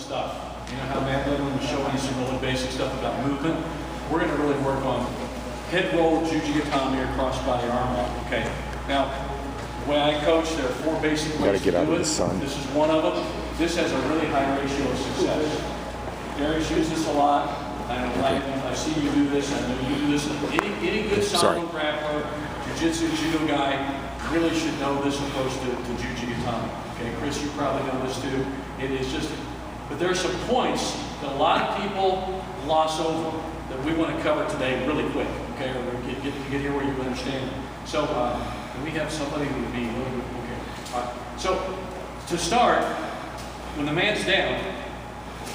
stuff. You know how Matt Lindland was showing you some really basic stuff about movement? We're going to really work on head roll, Juji Gatame, or cross-body arm lock, okay? Now, the way I coach, there are 4 basic ways to do it. This is one of them. This has a really high ratio of success. Darius uses this a lot. I see you do this. I know you do this. Any good Sambo grappler, jiu-jitsu, judo guy really should know this approach to Juji Gatame. Okay, Chris, you probably know this too. It is just, but there are some points that a lot of people gloss over that we want to cover today really quick. Okay, or get here where you understand. So, can we have somebody who would be really okay? All right. So, to start, when the man's down,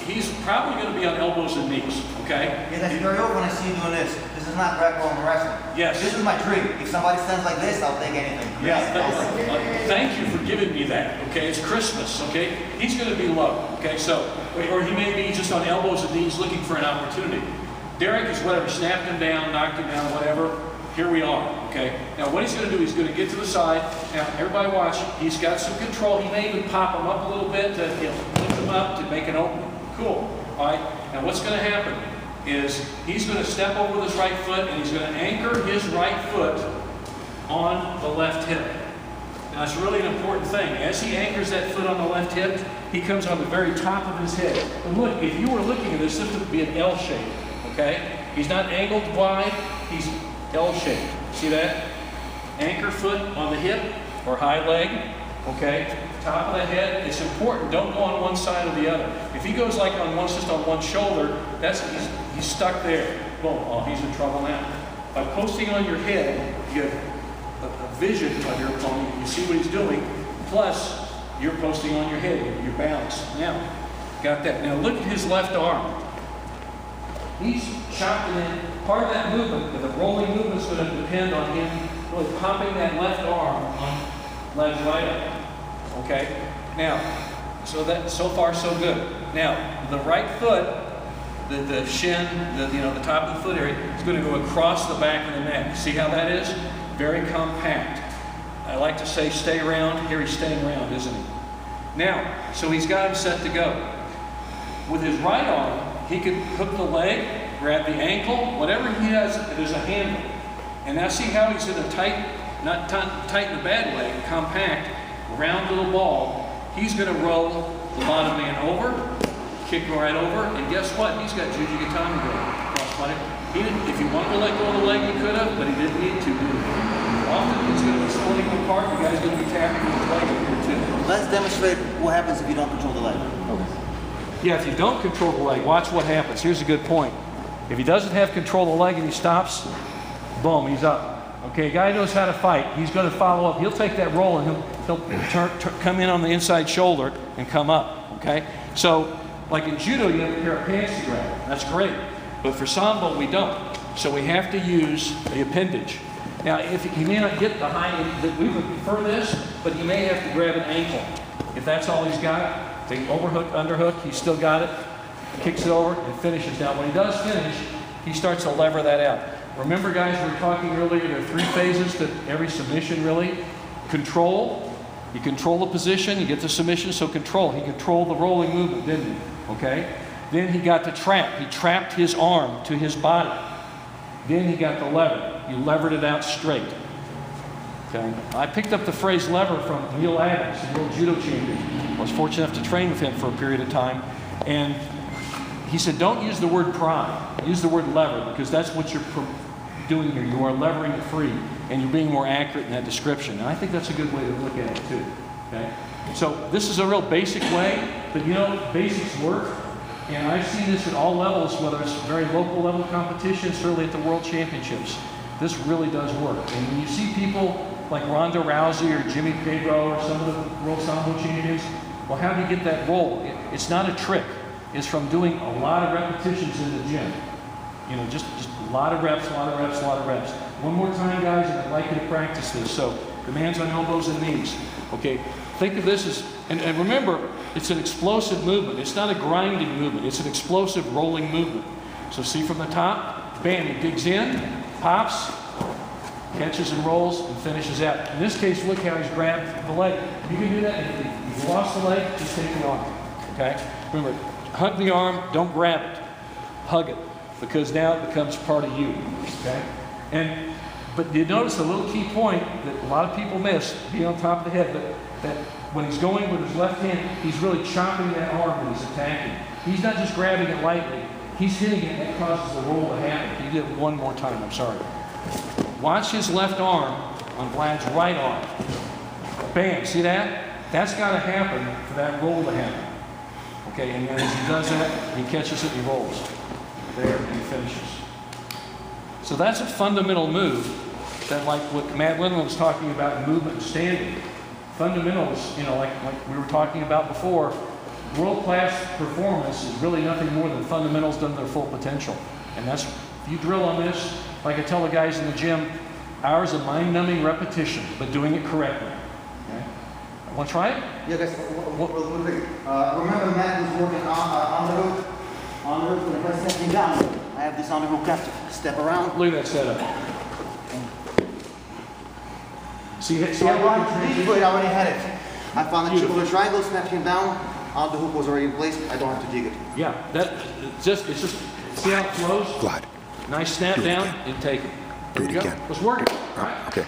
he's probably going to be on elbows and knees, okay? Yeah, that's very old when I see you doing this. This is not grapple and wrestling. Yes. This is my dream. If somebody stands like this, I'll take anything. Yeah, thank you for giving me that, okay? It's Christmas, okay? He's going to be low, okay? So, or he may be just on elbows and knees looking for an opportunity. Derek is whatever, snapped him down, knocked him down, whatever. Here we are, okay? Now what he's going to do, he's going to get to the side. Now everybody watch, he's got some control. He may even pop him up a little bit to lift him up to make an opening. Cool, all right? Now what's going to happen is he's going to step over with his right foot and he's going to anchor his right foot on the left hip. Now it's really an important thing. As he anchors that foot on the left hip, he comes on the very top of his head. And look, if you were looking at this, this would be an L shape, okay? He's not angled wide, he's L-shaped. See that? Anchor foot on the hip or high leg, okay? Top of the head, it's important. Don't go on one side or the other. If he goes like on one, just on one shoulder, he's stuck there. Boom, oh, he's in trouble now. By posting on your head, you have a vision of your opponent. You see what he's doing, plus you're posting on your head. You're balanced. Now, got that. Now look at his left arm. He's chopping in. Part of that movement, the rolling movement, is going to depend on him really popping that left arm on legs right up. Okay? Now, so far so good. Now, the right foot, the shin, the top of the foot area is going to go across the back of the neck. See how that is? Very compact. I like to say stay around. Here he's staying around, isn't he? Now, so he's got him set to go. With his right arm, he can hook the leg, grab the ankle, whatever he has, there's a handle. And now see how he's in a tight, not tight in a bad way, compact, round little ball. He's going to roll the bottom man over, kick him right over, and guess what? He's got Juji Gatame going. Cross-body. He didn't, if he wanted to let go of the leg, he could have, but he didn't need to, did he? Often he's going to be splitting them apart, the guy's going to be tapping his leg in here too. Let's demonstrate what happens if you don't control the leg. Okay. Yeah, if you don't control the leg, watch what happens. Here's a good point. If he doesn't have control of the leg and he stops, boom, he's up. Okay, a guy knows how to fight. He's going to follow up. He'll take that roll and he'll come in on the inside shoulder and come up. Okay, so like in judo, you have a pair of pants to grab. That's great, but for Sambo we don't. So we have to use the appendage. Now, if he may not get the high, we would prefer this, but he may have to grab an ankle. If that's all he's got. The overhook, underhook, he's still got it, kicks it over, and finishes. Now, when he does finish, he starts to lever that out. Remember, guys, we were talking earlier, there are 3 phases to every submission, really. Control, you control the position, you get the submission, so control. He controlled the rolling movement, didn't he? Okay? Then he got the trap. He trapped his arm to his body. Then he got the lever. He levered it out straight. Okay. I picked up the phrase lever from Neil Adams, the world judo champion. I was fortunate enough to train with him for a period of time. And he said, don't use the word pry. Use the word lever, because that's what you're doing here. You are levering it free, and you're being more accurate in that description. And I think that's a good way to look at it, too. Okay? So this is a real basic way, but you know, basics work. And I've seen this at all levels, whether it's very local level competition, certainly at the World Championships. This really does work. And when you see people like Ronda Rousey or Jimmy Pedro or some of the World Sambo champions, well, how do you get that roll? It's not a trick. It's from doing a lot of repetitions in the gym. You know, just a lot of reps, a lot of reps, a lot of reps. One more time, guys, and I'd like you to practice this. So the man's on elbows and knees. Okay, think of this as, and remember, it's an explosive movement. It's not a grinding movement. It's an explosive rolling movement. So see from the top, bam, he digs in, pops, catches and rolls, and finishes out. In this case, look how he's grabbed the leg. You can do that. If you lost the leg, just take it on. Okay? Remember, hug the arm, don't grab it. Hug it, because now it becomes part of you, okay? But you notice a little key point that a lot of people miss, be on top of the head, that when he's going with his left hand, he's really chopping that arm that he's attacking. He's not just grabbing it lightly, he's hitting it, and that causes the roll to happen. He did it one more time, I'm sorry. Watch his left arm on Vlad's right arm. Bam, see that? That's got to happen for that roll to happen. Okay, and then as he does that, he catches it and he rolls. There, and he finishes. So that's a fundamental move that, like what Matt Lindland was talking about in movement and standing. Fundamentals, you know, like we were talking about before, world-class performance is really nothing more than fundamentals done to their full potential. And that's, if you drill on this, like I tell the guys in the gym, ours is a mind-numbing repetition, but doing it correctly. Okay? Want to try it? Yeah, guys, remember Matt was working on the hook? On the hook, when the first stepping down, I have this on the hook capture. Step around. Look at that setup. See So I how wanted to dig it, I already had it. I found the chip of the triangle, snapped him down, on the hook was already in place, I don't have to dig it. Yeah, it's just, see how it flows? Glad. Nice snap down and take it. Here we go. again. Let's work it. All right. Okay.